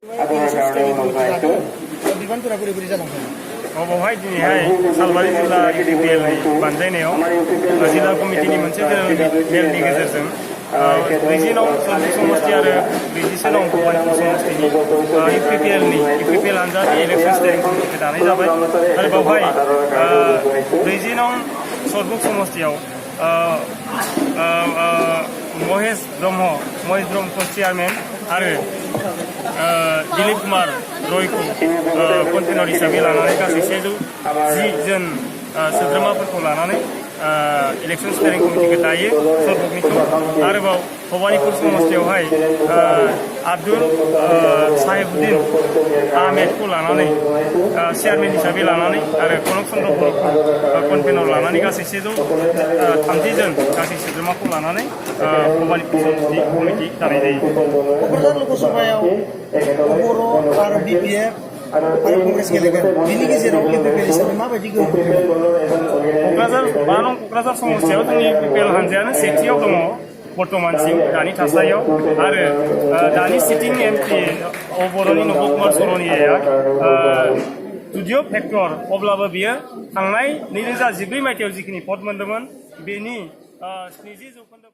बिबानफोरा बोरै बोरै जालांगोन बेवहाय दिनैहाय सालबारि जिल्ला UPPL बानजायनायाव जिल्ला कमिटिनि मोनसे मेलनि गेजेरजों 40 नं सल्जिक समष्टि आरो 27 नं भबानिपुर समष्टिनि UPPL हान्जानि इलेक्सन स्टेरिं कमिटिखौ दानाय जाबाय आरो बेवहाय 40 नं सरबुक समष्टियाव महेश ब्रह्मखौ चेयारमेन आरो दिलीप कुमार रयखौ कन्भेनर हिसाबै लानानै गासै 110 जन सोद्रोमाफोरखौ लानानै इलेक्सन स्टेरिं कमिटिखौ दायो सरबुकनिखौ आरोबाव भबानिपुर समष्टियावहाय आब्दुल साहेबुद्दिन आहमेदखौ लानानै चेयारमेन हिसाबै लानानै आरो कनक चन्द्र बर'खौ कन्भेनर लानानै गासै 130 जन गासै सोद्रोमाखौ लानानै भबानिपुर समष्टि कमिटि दानाय जायो। क'क्राझार लकसभायाव बर' आरो BPF आरो कंग्रेस गेलेगोन बिनि गेजेराव UPPL हिसाबै माबायदि गोहोम क'क्राझार समष्टियाव जोंनि UPPL हान्जायानो सेथियाव दङ बर्तमानसिम दानि थासारियाव आरो दानि सिटिं MP बर'नि नब कुमार सर'नियाया जुदिअ फेक्टर अब्लाबो बियो थांनाय 2014 मायथाइयाव जिखिनि भट मोन्दोंमोन बेनि 70%